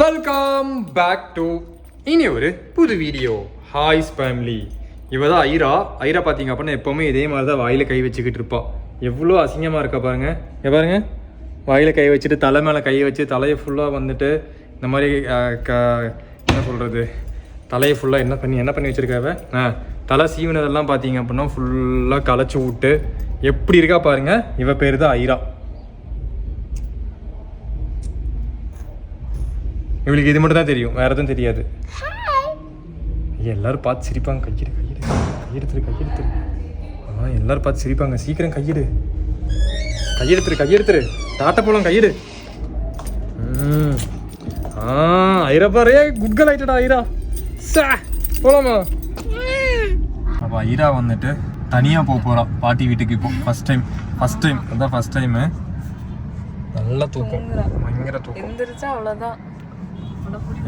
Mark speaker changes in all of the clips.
Speaker 1: Welcome back to இனி ஒரு புது வீடியோ. ஹாய்ஸ் ஃபேமிலி. இவ தான் ஐரா பார்த்தீங்க அப்படின்னா எப்போவுமே இதே மாதிரி தான் வாயில் கை வச்சுக்கிட்டு இருப்பாள். எவ்வளோ அசிங்கமாக இருக்கா பாருங்க. பாருங்க, வாயில் கை வச்சுட்டு தலை மேலே கை வச்சு தலையை ஃபுல்லாக வந்துட்டு இந்த மாதிரி என்ன சொல்கிறது, தலையை ஃபுல்லாக என்ன பண்ணி வச்சுருக்காவ. தலை சீவினதெல்லாம் பார்த்தீங்க அப்படின்னா ஃபுல்லாக களைச்சி விட்டு எப்படி இருக்கா பாருங்க. இவ பேர் தான் ஐரா. இவளுக்கு இது மட்டும் தான் தெரியும், வேற எதுவும் தெரியாது. எல்லாரும் பார்த்து சிரிப்பாங்க. கையெடுத்துரு. எல்லாரும் பார்த்து சிரிப்பாங்க. சீக்கிரம் கையெடுத்துரு. டாட்டா போலாம், கையெடு. ஐரா பாரு, குட் கேர்ள் ஆயிட்டடா ஐரா. போலாமா? அப்போ ஐரா வந்துட்டு தனியாக போகிறா பாட்டி வீட்டுக்கு. இப்போ ஃபர்ஸ்ட் டைம் அதான் ஃபர்ஸ்ட் டைமு. நல்லா தூக்கம், பயங்கர தூக்கம்.
Speaker 2: எந்திரிச்சா அவ்வளோதான்.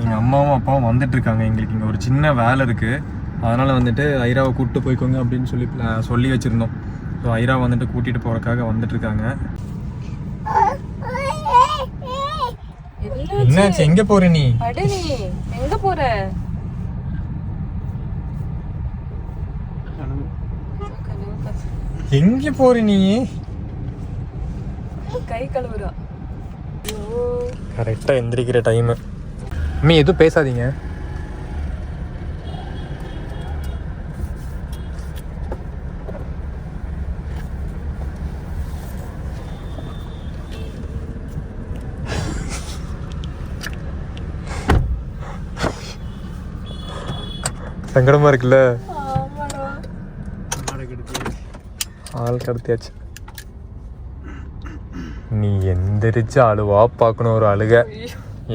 Speaker 1: எங்கள் அம்மாவும் அப்பாவும் வந்துட்டு இருக்காங்க. எங்களுக்கு இங்கே ஒரு சின்ன வேலை இருக்குது, அதனால் வந்துட்டு ஐராவை கூப்பிட்டு போய்க்கோங்க அப்படின்னு சொல்லி வச்சுருந்தோம். ஸோ ஐரா வந்துட்டு கூட்டிகிட்டு போகிறதுக்காக வந்துட்டு இருக்காங்க. என்னாச்சு, எங்கே போகிற நீ?
Speaker 2: எங்கே போகிற?
Speaker 1: எங்கே போகிற நீ?
Speaker 2: கை கழுவுறா.
Speaker 1: கரெக்டாக எந்திரிக்கிற டைமு. அம்மி எதுவும் பேசாதீங்க. சங்கடமா இருக்குல்ல? ஆள் கடத்தியாச்சு. நீ எந்திரிச்சு அழுவா பார்க்கணும். ஒரு அழுக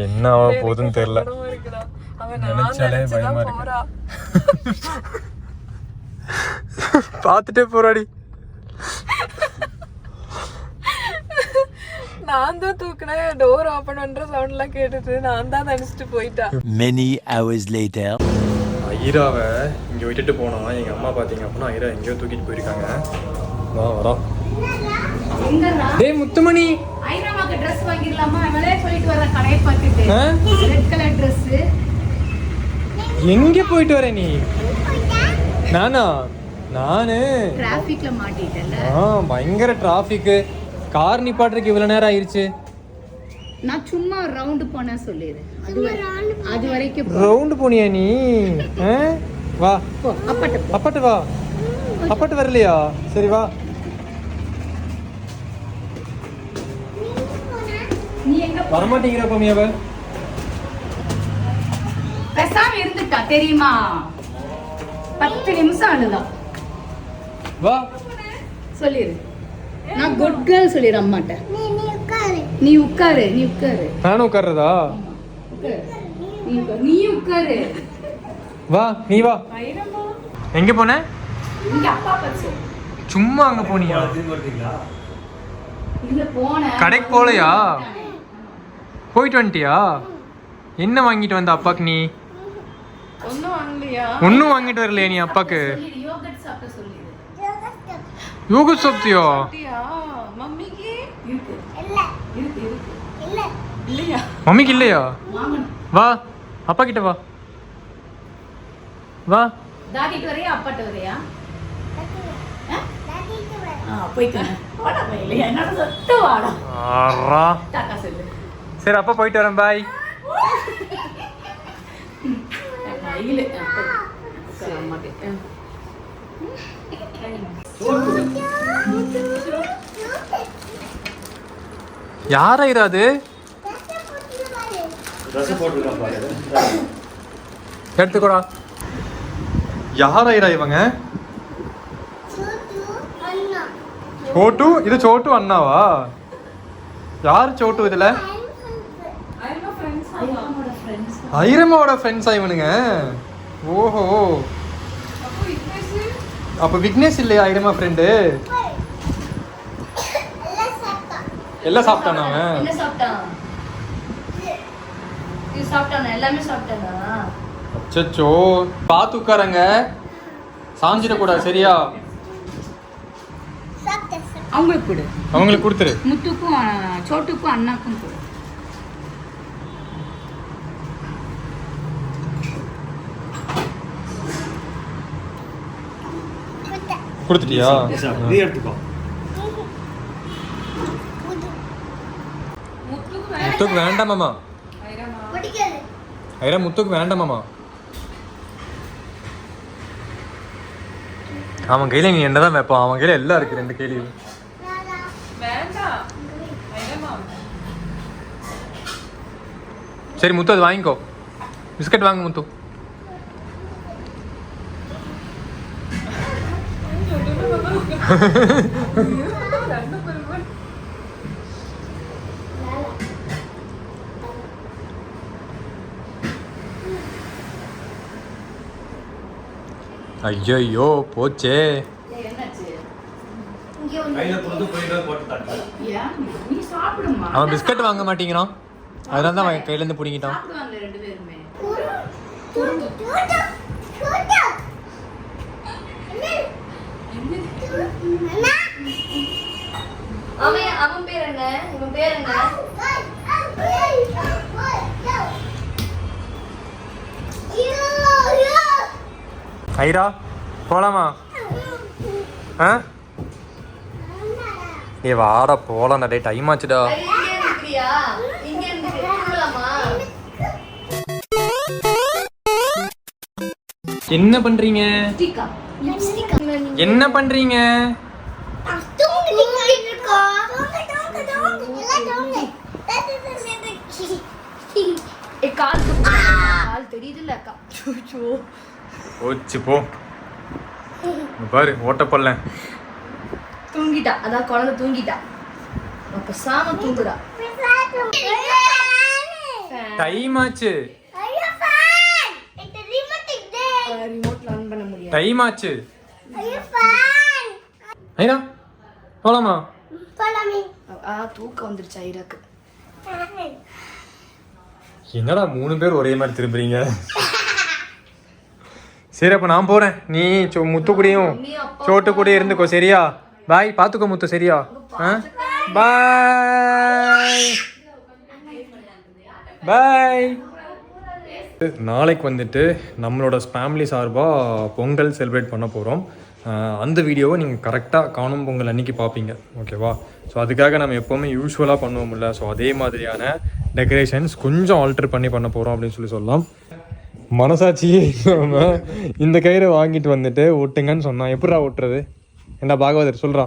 Speaker 1: என்ன ஆக போகுதுன்னு தெரியல. நினைச்சாலே பயமா இருக்கு. பார்த்துட்டே போறாடி.
Speaker 2: நான் தான் தூக்குனேன். டோர் ஓபன் பண்ற சவுண்ட்லாம் கேட்டுட்டு நான் தான் நினைச்சிட்டு போயிட்டேன்.
Speaker 3: Many hours later.
Speaker 1: ஐராவை இங்கே விட்டுட்டு போனோம். எங்கள் அம்மா பார்த்தீங்க அப்படின்னா ஐரா எங்கேயோ தூக்கிட்டு போயிருக்காங்க. வரா டேய் முத்துமணி,
Speaker 4: ஐராவுக்கு Dress வாங்கிரலாமா? அவளே சொல்லிட்டு வர கடையை பார்த்துட்டு. Red colour Dress.
Speaker 1: எங்க போயிட்டு வர நீ? நானு
Speaker 4: டிராஃபிக்ல மாட்டிட்டேன்ல.
Speaker 1: பயங்கர டிராஃபிக். கார் நிப்பாட்டுறதுக்கு இவ்வளவு நேரம் ஆயிருச்சு.
Speaker 4: நான் சும்மா ரவுண்ட் போனா சொல்லிரு. அது வரைக்கும்
Speaker 1: ரவுண்ட் போனியா நீ? வா அப்பாட்டு வா. அப்பாட்டு வரலையா? சரி வா.
Speaker 4: நீ எங்க
Speaker 1: வரமாட்டேங்கிற பமியாவ?
Speaker 4: பேசாம இருந்துட்டா தெரியுமா? 10 நிமிஷம் அழுதா.
Speaker 1: வா
Speaker 4: சொல்லிரு. நான் குட் கேர்ள் சொல்லிரு அம்மாட்ட. நீ உட்காரு.
Speaker 1: நானும் உட்கார்றதா?
Speaker 4: நீ உட்காரு.
Speaker 1: வா நீ வா. எங்க போன?
Speaker 4: இங்க அப்பா பச்சை.
Speaker 1: சும்மா அங்க போனியா?
Speaker 4: இல்ல போன.
Speaker 1: கடைக்கு போலையா? போயிட்டு வந்துட்டியா? என்ன வாங்கிட்டு வந்த அப்பாக்கு நீ?
Speaker 2: ஒன்னும் வாங்கலையா?
Speaker 1: ஒன்னும் வாங்கிட்டு வரலையா நீ அப்பாக்கு?
Speaker 4: யோகர்ட் சாப்பிட சொல்லிரு.
Speaker 1: யோகர்ட் சாப்பிட்டியா?
Speaker 2: மம்மிக்கு
Speaker 4: இருக்கு.
Speaker 2: இல்லையா?
Speaker 1: மம்மிக்கு இல்லையா?
Speaker 4: வாங்கணும்.
Speaker 1: வா அப்பா கிட்ட வா. வா.
Speaker 4: தாடிட்டு வரையா அப்பாட்ட வரையா? போய்க்கா. வாடா பையலே, என்னோட சொத்து வாடா.
Speaker 1: ஆறா.
Speaker 4: டாடா சொல்லு.
Speaker 1: சரி அப்பா போயிட்டு வரேன், பாய்.
Speaker 4: மயிலே சரி மாட்டேன்.
Speaker 1: யாரா இராது? எடுத்துக்கோடா. யாரா இரா இவங்க? சோட்டு. இது சோட்டு அண்ணாவா? யாரு சோட்டு இதுல? ஐரமாவோட ஃப்ரெண்ட்ஸா இவனுங்க? ஓஹோ. அப்ப விக்னேஷ் இல்லையா ஐரமா ஃப்ரெண்டு? எல்லாம் சாப்பிட்டானா அவன்?
Speaker 4: என்ன சாப்பிட்டான்? இது சாப்பிட்டானா? எல்லாமே சாப்பிட்டானா?
Speaker 1: அச்சச்சோ, பார்த்து உட்காரங்க, சாஞ்சிடக்கூடாது சரியா?
Speaker 4: அவங்களுக்கு கொடு.
Speaker 1: அவங்களுக்கு கொடுத்துரு.
Speaker 4: முத்துக்கும் சோட்டுக்கும் அண்ணாக்கும் கொடு.
Speaker 1: கொடுத்துட்டியா?
Speaker 5: நீ எடுத்துக்கோ.
Speaker 1: முத்துக்கு வேண்டாமாமா. ஐரா முத்துக்கு வேண்டாமாமா. அவன் கையில நீ என்னதான் வைப்பான்? அவன் கையில எல்லாம் இருக்கு, 2 கையில.
Speaker 2: வேண்டாம் ஐரமா.
Speaker 1: சரி முத்து அது வாங்கிக்கோ. பிஸ்கட் வாங்க முத்து. ஐயோ போச்சே.
Speaker 5: கையில கொடுத்து போட்டு தட்டு.
Speaker 1: அவன் பிஸ்கட் வாங்க மாட்டேங்கிறான், அதனால தான் அவன் கையில இருந்து பிடிங்கிட்டான்.
Speaker 4: அவன் பேர் என்ன? இவன் பேர் என்ன?
Speaker 1: ஐரா போலாமா? ஏ வாடா போலாம், டே டைம் ஆச்சுடா. என்ன பண்றீங்க? என்ன பண்றீங்க?
Speaker 4: கால் தெரியுதுல்ல அக்கா.
Speaker 1: ஓச்சு போ பாரு ஓட்டப்பல்ல.
Speaker 4: தூங்கிட்டா, அதான் குழந்தை தூங்கிட்டா. அப்ப சாம தூங்குடா.
Speaker 1: டைம் ஆச்சு,
Speaker 4: ரிமோட்ல ஆன் பண்ண முடியாது.
Speaker 1: டைம் ஆச்சு. ஐரா போலாமா?
Speaker 4: தூக்கம் வந்துருச்சு ஐராக்கு.
Speaker 1: என்னடா 3 பேர் ஒரே மாதிரி திரும்புறீங்க? சரி அப்ப நான் போறேன், நீ முத்து கூடயும் சோட்டு கூட இருந்துக்கோ சரியா? பாய், பாத்துக்கோ முத்து சரியா? பாய் பாய். நாளைக்கு வந்துட்டு நம்மளோட ஃபேமிலி சார்பாக பொங்கல் செலிப்ரேட் பண்ண போகிறோம். அந்த வீடியோவை நீங்கள் கரெக்டாக காணும் பொங்கல் அன்றைக்கி பார்ப்பீங்க, ஓகேவா? ஸோ அதுக்காக நம்ம எப்போவுமே யூஸ்வலாக பண்ணுவோம்ல, ஸோ அதே மாதிரியான டெக்கரேஷன்ஸ் கொஞ்சம் ஆல்டர் பண்ணி பண்ண போகிறோம் அப்படின்னு சொல்லலாம். மனசாட்சியே இல்லாமல் இந்த கயிறை வாங்கிட்டு வந்துட்டு ஒட்டுங்கன்னு சொன்னான். எப்படிடா ஒட்டுறது? என்ன பாகவதர் சொல்கிறா?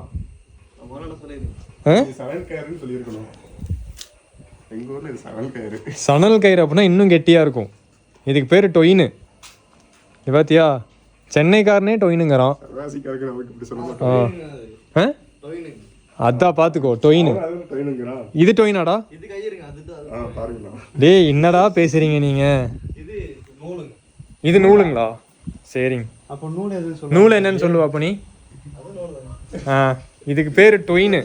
Speaker 1: சணல் கயிறு அப்படின்னா இன்னும் கெட்டியாக இருக்கும். இதுக்கு பேர் டொயினு. பார்த்தியா, சென்னைக்காரனே டொயினுங்கிறான். அதான் பார்த்துக்கோ டொயினு. இது டொயினாடா? டேய் என்னடா பேசுறீங்க நீங்க? இது நூலுங்களா? சரிங்க. நூல் என்னன்னு சொல்லுவா அப்ப நீ? இதுக்கு பேர் டொயினு.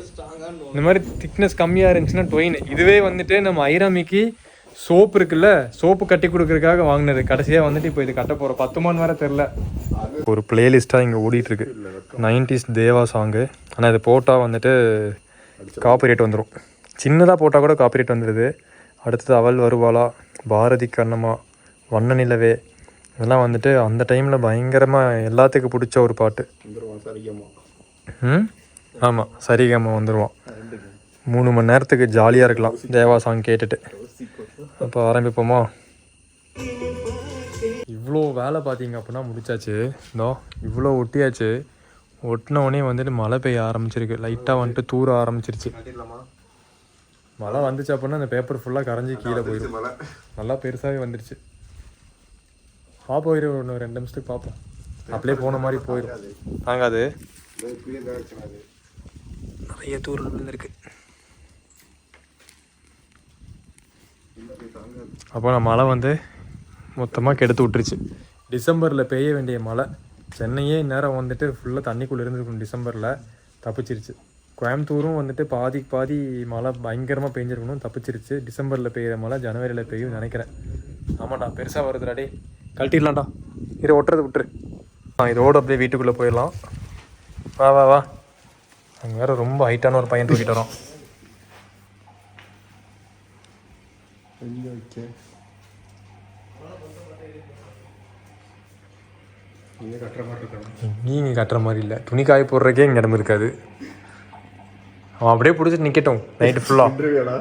Speaker 1: இந்த மாதிரி திக்னஸ் கம்மியாக இருந்துச்சுன்னா டொயினு. இதுவே வந்துட்டு நம்ம ஐராமிக்கு சோப்பு இருக்குல்ல, சோப்பு கட்டி கொடுக்கறதுக்காக வாங்கினது. கடைசியாக வந்துட்டு இப்போ இது கட்ட போகிறோம். 10 மணி வேறு தெரில. ஒரு பிளேலிஸ்ட்டாக இங்கே ஓடிட்டுருக்கு 90s தேவா சாங்கு. ஆனால் இது போட்டால் வந்துட்டு காப்பிரைட் வந்துடும். சின்னதாக போட்டால் கூட காப்பிரைட் வந்துடுது. அடுத்தது அவள் வருவாளா, பாரதி கண்ணம்மா, வண்ண நிலவே, இதெல்லாம் வந்துட்டு அந்த டைமில் பயங்கரமாக எல்லாத்துக்கும் பிடிச்ச ஒரு பாட்டு. ஆமாம், சரிகம்மா வந்துடுவான். 3 மணி நேரத்துக்கு ஜாலியாக இருக்கலாம் தேவா சாங் கேட்டுட்டு. அப்போ ஆரம்பிப்போமா? இவ்வளோ வேலை பார்த்தீங்க அப்படின்னா முடிச்சாச்சு. இதோ இவ்வளோ ஒட்டியாச்சு. ஒட்டினோடனே வந்துட்டு மழை பெய்ய ஆரம்பிச்சிருக்கு. லைட்டாக வந்துட்டு தூர ஆரம்பிச்சிருச்சு. மழை வந்துச்சு அப்படின்னா அந்த பேப்பர் ஃபுல்லாக கரைஞ்சி கீழே போயிடும். நல்லா பெருசாகவே வந்துடுச்சு. பார்ப்போம், இன்னும் 2 நிமிஷத்துக்கு பார்ப்போம். அப்படியே போன மாதிரி போயிடும். தாங்காது, நிறைய தூரம் விழுந்திருக்கு. அப்போ நான் மழை வந்து மொத்தமாக கெடுத்து விட்டுருச்சு. டிசம்பரில் பெய்ய வேண்டிய மழை சென்னையே இந்நேரம் வந்துட்டு ஃபுல்லாக தண்ணிக்குள்ளே இருந்துருக்கும். டிசம்பரில் தப்பிச்சிருச்சு. கோயம்புத்தூரும் வந்துட்டு பாதி மழை பயங்கரமாக பெஞ்சிருக்கணும், தப்பிச்சிருச்சு. டிசம்பரில் பெய்கிற மழை ஜனவரியில் பெய்யும் நினைக்கிறேன். ஆமாண்டா, பெருசாக வருதுடாடே. கழட்டிடலாம்டா, இதை ஒட்டுறது விட்டுரு. இதோடு அப்படியே வீட்டுக்குள்ளே போயிடலாம். வா வா வா. அங்கே வேறு ரொம்ப ஹைட்டான ஒரு பையன் தூக்கிட்டு வரோம். நீங்கள் கட்டுற மாதிரி இல்லை, துணி காய போடுறக்கே இங்கே இடம் இருக்காது. அவன் அப்படியே பிடிச்சிட்டு நிற்கட்டும் நைட்டு ஃபுல்லாக.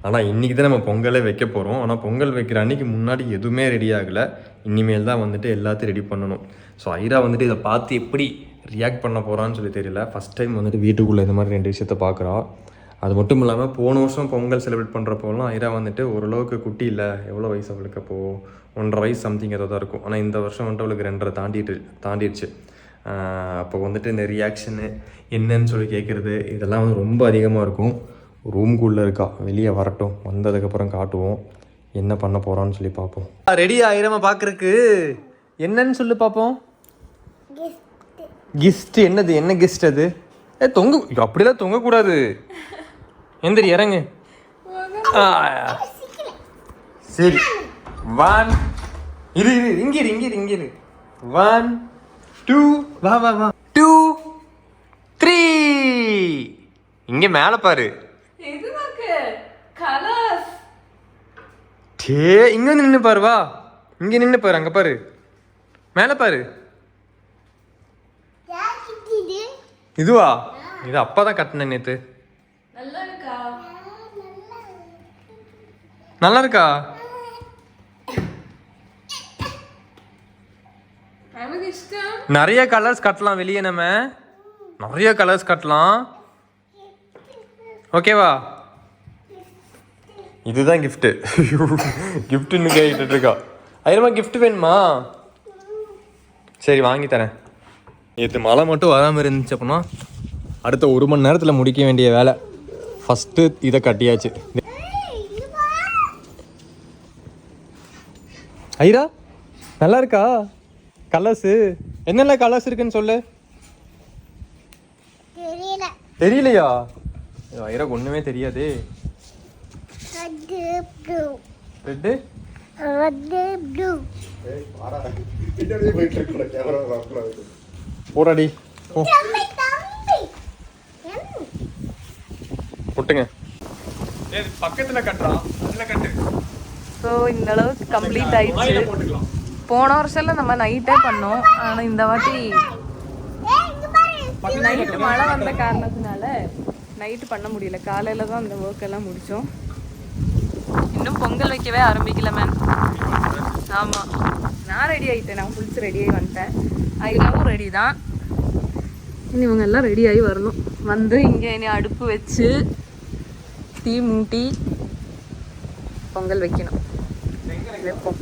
Speaker 1: ஆனால் இன்றைக்கி தான் நம்ம பொங்கலே வைக்க போகிறோம். ஆனால் பொங்கல் வைக்கிற அன்றைக்கி முன்னாடி எதுவுமே ரெடி ஆகலை. இனிமேல் தான் வந்துட்டு எல்லாத்தையும் ரெடி பண்ணணும். ஸோ ஐரா வந்துட்டு இதை பார்த்து எப்படி ரியாக்ட் பண்ண போகிறான்னு சொல்லி தெரியல. ஃபஸ்ட் டைம் வந்துட்டு வீட்டுக்குள்ளே இந்த மாதிரி 2 விஷயத்த பார்க்குறா. அது மட்டும் இல்லாமல் போன வருஷம் பொங்கல் செலிப்ரேட் பண்ணுறப்போலாம் ஐரா வந்துட்டு ஓரளவுக்கு குட்டி இல்லை, எவ்வளோ வயசு அவளுக்கு அப்போது 1.5 வயசு சம்திங் ஏதோ தான் இருக்கும். ஆனால் இந்த வருஷம் வந்துட்டு அவளுக்கு 2.5 தாண்டிடுச்சு. அப்போ வந்துட்டு இந்த ரியாக்ஷனு என்னன்னு சொல்லி கேட்குறது இதெல்லாம் வந்து ரொம்ப அதிகமாக இருக்கும். ரூம்குள்ளே இருக்கா, வெளியே வரட்டும், வந்ததுக்கப்புறம் காட்டுவோம் என்ன பண்ண போகிறான்னு சொல்லி பார்ப்போம். ரெடி ஆயிரமா பார்க்குறக்கு என்னன்னு சொல்லி பார்ப்போம். கிஃப்ட் என்னது? என்ன கிஃப்ட் அது? தொங்க, அப்படிலாம் தொங்கக்கூடாது. எந்திரி இறங்கு. சரி 1 இரு இங்கிரு 1 2 வா 2 3 இங்க மேல பாரு. இங்க நின்னு பாரு, வா இங்க நின்னு பாரு, அங்க பாரு, மேல பாரு. இதுவா? இது அப்பா தான் கட்டினேன் நேத்து. நல்லா இருக்கா? நிறைய கலர்ஸ் கட்டலாம் வெளியே, நம்ம நிறைய கலர்ஸ் கட்டலாம். ஓகேவா? இதுதான் கிஃப்ட்டு. கிஃப்ட்டுன்னு கேட்டுட்டு இருக்கா. ஐயமா கிஃப்ட் வேணுமா? சரி வாங்கி தரேன். நேற்று மழை மட்டும் வராமல் இருந்துச்சு அப்படின்னா அடுத்த 1 மணி நேரத்தில் முடிக்க வேண்டிய வேலை. ஃபஸ்ட்டு இதை கட்டியாச்சு. ஐரா நல்லா இருக்கா? கலர்ஸு என்னென்ன கலர்ஸ் இருக்குன்னு சொல்லு. தெரியலையா? ஐராக்கு ஒன்றுமே தெரியாது. ரெட்டு போடாடி போட்டுங்க. பக்கத்துல கட்டுறான், அதுல கட்டு.
Speaker 2: ஸோ இந்த அளவுக்கு கம்ப்ளீட் ஆயிடுச்சு. போன வருஷம்ல நம்ம நைட்டே பண்ணோம், ஆனால் இந்த வாட்டி நைட்டு மழை வந்த காரணத்தினால நைட்டு பண்ண முடியல. காலையில் தான் அந்த ஒர்க் எல்லாம் முடித்தோம். இன்னும் பொங்கல் வைக்கவே ஆரம்பிக்கல மேம். ஆமாம், நான் ரெடி ஆகிட்டேன், நான் குளிச்சு ரெடியாகி வந்துட்டேன். ஐராவும் ரெடி தான். இனி இவங்க எல்லாம் ரெடியாகி வரணும். வந்து இங்கே இனி அடுப்பு வச்சு தீ மூட்டி பொங்கல் வைக்கணும். வைப்போம்.